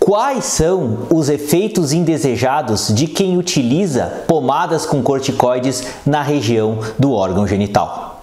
Quais são os efeitos indesejados de quem utiliza pomadas com corticoides na região do órgão genital?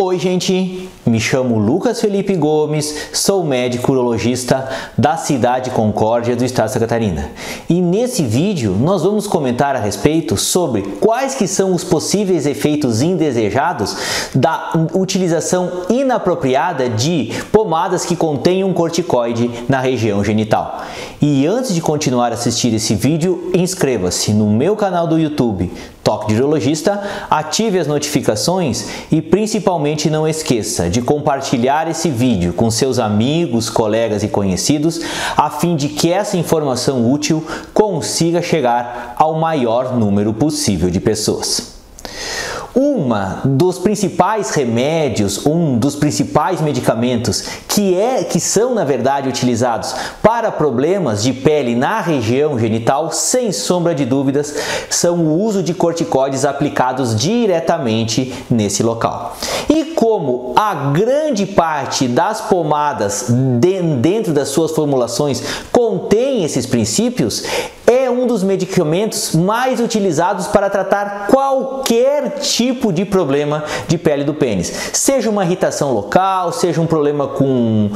Oi, gente! Me chamo Lucas Felipe Gomes, sou médico urologista da cidade Concórdia do estado de Santa Catarina. E nesse vídeo nós vamos comentar a respeito sobre quais que são os possíveis efeitos indesejados da utilização inapropriada de pomadas que contenham corticoide na região genital. E antes de continuar a assistir esse vídeo, inscreva-se no meu canal do YouTube, Toque de Urologista, ative as notificações e principalmente não esqueça de compartilhar esse vídeo com seus amigos, colegas e conhecidos, a fim de que essa informação útil consiga chegar ao maior número possível de pessoas. Um dos principais remédios, um dos principais medicamentos que são na verdade utilizados para problemas de pele na região genital, sem sombra de dúvidas, são o uso de corticoides aplicados diretamente nesse local. E como a grande parte das pomadas dentro das suas formulações contém esses princípios, é um dos medicamentos mais utilizados para tratar qualquer tipo de problema de pele do pênis. Seja uma irritação local, seja um problema com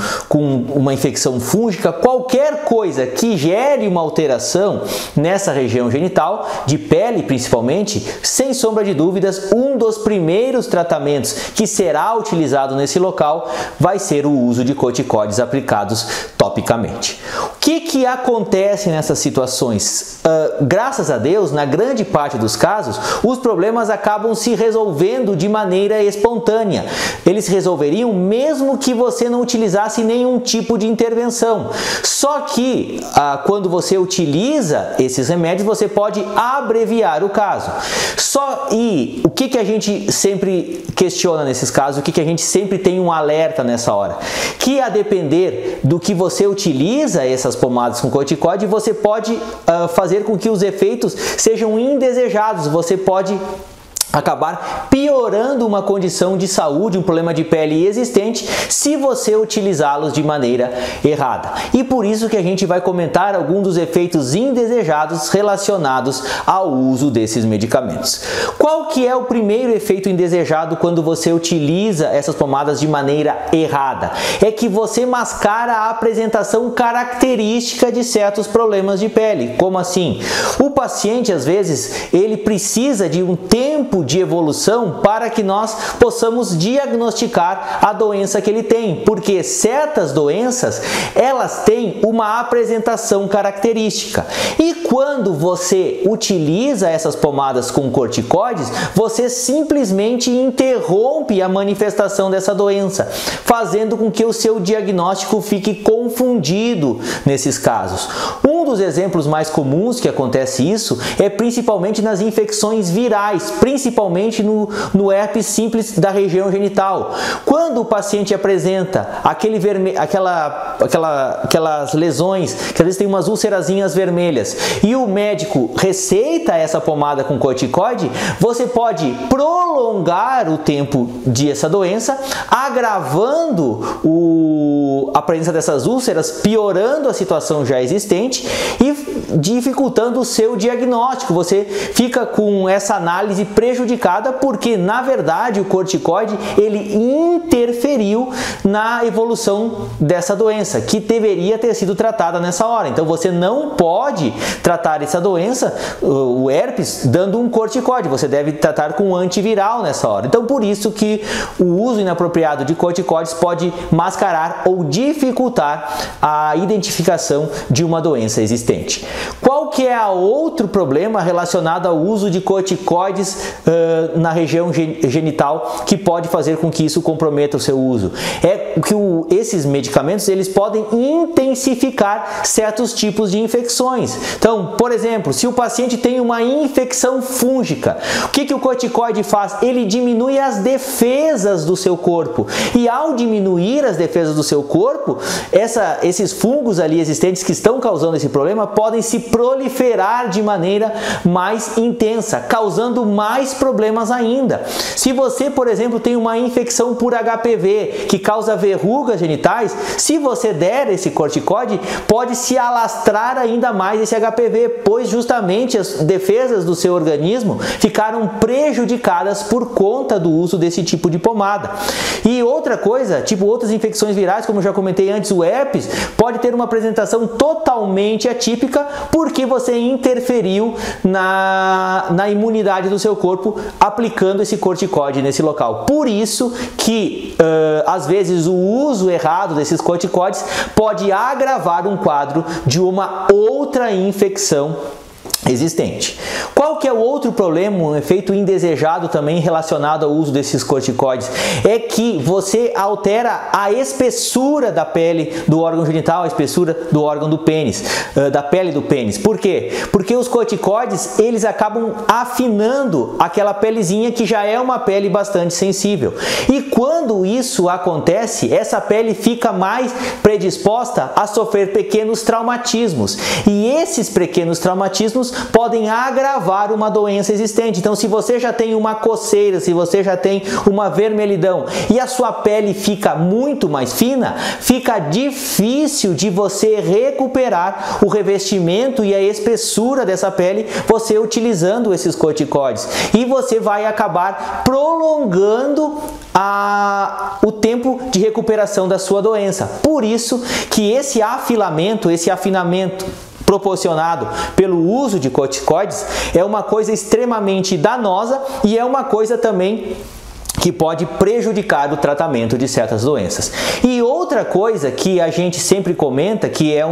uma infecção fúngica, qualquer coisa que gere uma alteração nessa região genital, de pele principalmente, sem sombra de dúvidas, um dos primeiros tratamentos que será utilizado nesse local vai ser o uso de corticoides aplicados topicamente. O que acontece nessas situações? Graças a Deus, na grande parte dos casos, os problemas acabam se resolvendo de maneira espontânea. Eles se resolveriam mesmo que você não utilizasse nenhum tipo de intervenção. Só que quando você utiliza esses remédios, você pode abreviar o caso. E o que a gente sempre questiona nesses casos, o que a gente sempre tem um alerta nessa hora? Que a depender do que você utiliza essas pomadas com corticoide, você pode fazer com que os efeitos sejam indesejados. Você pode acabar piorando uma condição de saúde, um problema de pele existente, se você utilizá-los de maneira errada. E por isso que a gente vai comentar alguns dos efeitos indesejados relacionados ao uso desses medicamentos. Qual que é o primeiro efeito indesejado quando você utiliza essas pomadas de maneira errada? É que você mascara a apresentação característica de certos problemas de pele. Como assim? O paciente, às vezes, ele precisa de um tempo de evolução para que nós possamos diagnosticar a doença que ele tem, porque certas doenças, elas têm uma apresentação característica. E quando você utiliza essas pomadas com corticoides, você simplesmente interrompe a manifestação dessa doença, fazendo com que o seu diagnóstico fique confundido nesses casos. Um dos exemplos mais comuns que acontece isso é principalmente nas infecções virais, principalmente no herpes simples da região genital. Quando o paciente apresenta aquelas lesões, que às vezes tem umas úlcerazinhas vermelhas, e o médico receita essa pomada com corticoide, você pode prolongar o tempo dessa doença, agravando a presença dessas úlceras, piorando a situação já existente e dificultando o seu diagnóstico. Você fica com essa análise prejudicada porque, na verdade, o corticoide ele interferiu na evolução dessa doença, que deveria ter sido tratada nessa hora. Então, você não pode tratar essa doença, o herpes, dando um corticoide. Você deve tratar com um antiviral nessa hora. Então, por isso que o uso inapropriado de corticoides pode mascarar ou dificultar a identificação de uma doença existente. Qual que é outro problema relacionado ao uso de corticoides na região genital que pode fazer com que isso comprometa o seu uso? É que esses medicamentos eles podem intensificar certos tipos de infecções. Então, por exemplo, se o paciente tem uma infecção fúngica, o que o corticoide faz? Ele diminui as defesas do seu corpo. E ao diminuir as defesas do seu corpo, esses fungos ali existentes que estão causando esse problema podem se proliferar de maneira mais intensa, causando mais problemas ainda. Se você, por exemplo, tem uma infecção por HPV que causa verrugas genitais, se você der esse corticoide, pode se alastrar ainda mais esse HPV, pois justamente as defesas do seu organismo ficaram prejudicadas por conta do uso desse tipo de pomada. E outra coisa, tipo outras infecções virais, como eu já comentei antes, o herpes, pode ter uma apresentação totalmente atípica porque você interferiu na imunidade do seu corpo aplicando esse corticoide nesse local. Por isso que, às vezes, o uso errado desses corticoides pode agravar um quadro de uma outra infecção existente. Qual que é o outro problema, um efeito indesejado também relacionado ao uso desses corticoides? É que você altera a espessura da pele do órgão genital, a espessura do órgão do pênis, da pele do pênis. Por quê? Porque os corticoides, eles acabam afinando aquela pelezinha que já é uma pele bastante sensível. E quando isso acontece, essa pele fica mais predisposta a sofrer pequenos traumatismos. E esses pequenos traumatismos podem agravar uma doença existente. Então, se você já tem uma coceira, se você já tem uma vermelhidão e a sua pele fica muito mais fina, fica difícil de você recuperar o revestimento e a espessura dessa pele você utilizando esses corticoides. E você vai acabar prolongando o tempo de recuperação da sua doença. Por isso que esse afinamento proporcionado pelo uso de corticoides é uma coisa extremamente danosa e é uma coisa também que pode prejudicar o tratamento de certas doenças. E outra coisa que a gente sempre comenta, que é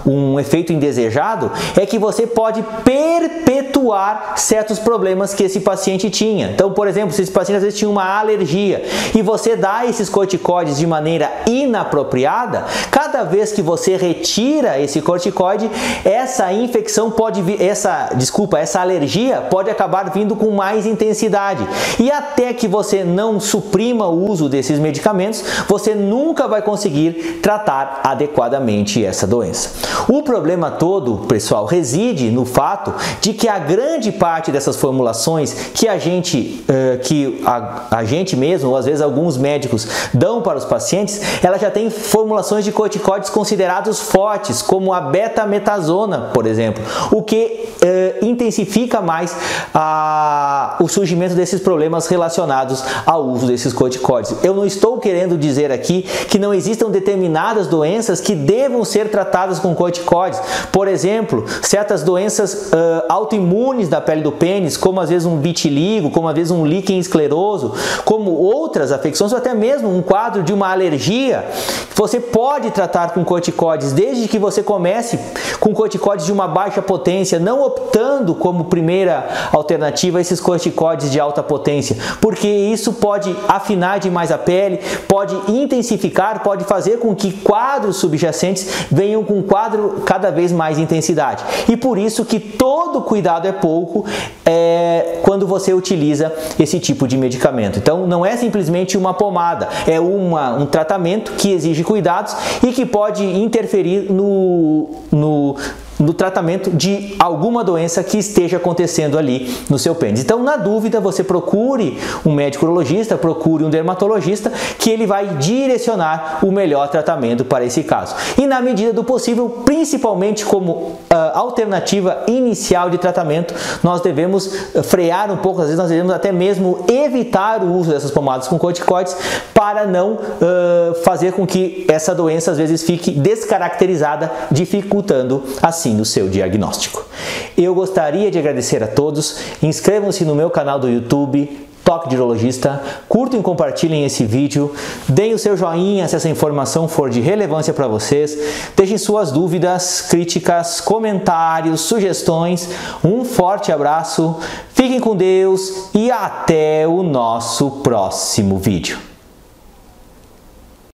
um efeito indesejado, é que você pode perpetuar certos problemas que esse paciente tinha. Então, por exemplo, se esse paciente às vezes tinha uma alergia e você dá esses corticoides de maneira inapropriada, cada vez que você retira esse corticoide, essa infecção pode vir, essa alergia pode acabar vindo com mais intensidade. E até que você não suprima o uso desses medicamentos, você nunca vai conseguir tratar adequadamente essa doença. O problema todo, pessoal, reside no fato de que a grande parte dessas formulações que a gente mesmo, ou às vezes alguns médicos, dão para os pacientes, ela já tem formulações de corticoides considerados fortes, como a betametasona, por exemplo, o que intensifica mais o surgimento desses problemas relacionados ao uso desses corticoides. Eu não estou querendo dizer aqui que não existam determinadas doenças que devam ser tratadas com corticoides. Por exemplo, certas doenças autoimunes da pele do pênis, como às vezes um vitiligo, como às vezes um líquen escleroso, como outras afecções, ou até mesmo um quadro de uma alergia, você pode tratar com corticoides, desde que você comece com corticoides de uma baixa potência, não optando como primeira alternativa esses corticoides de alta potência, porque isso pode afinar demais a pele, pode intensificar, pode fazer com que quadros subjacentes venham com quadro cada vez mais intensidade. E por isso que todo cuidado é pouco quando você utiliza esse tipo de medicamento. Então não é simplesmente uma pomada, é um tratamento que exige cuidados e que pode interferir no tratamento de alguma doença que esteja acontecendo ali no seu pênis. Então, na dúvida, você procure um médico urologista, procure um dermatologista, que ele vai direcionar o melhor tratamento para esse caso. E na medida do possível, principalmente como alternativa inicial de tratamento, nós devemos frear um pouco, às vezes nós devemos até mesmo evitar o uso dessas pomadas com corticoides para não fazer com que essa doença às vezes fique descaracterizada, dificultando assim no seu diagnóstico. Eu gostaria de agradecer a todos. Inscrevam-se no meu canal do YouTube, Toque de Urologista, curtam e compartilhem esse vídeo, deem o seu joinha se essa informação for de relevância para vocês, deixem suas dúvidas, críticas, comentários, sugestões. Um forte abraço, fiquem com Deus e até o nosso próximo vídeo.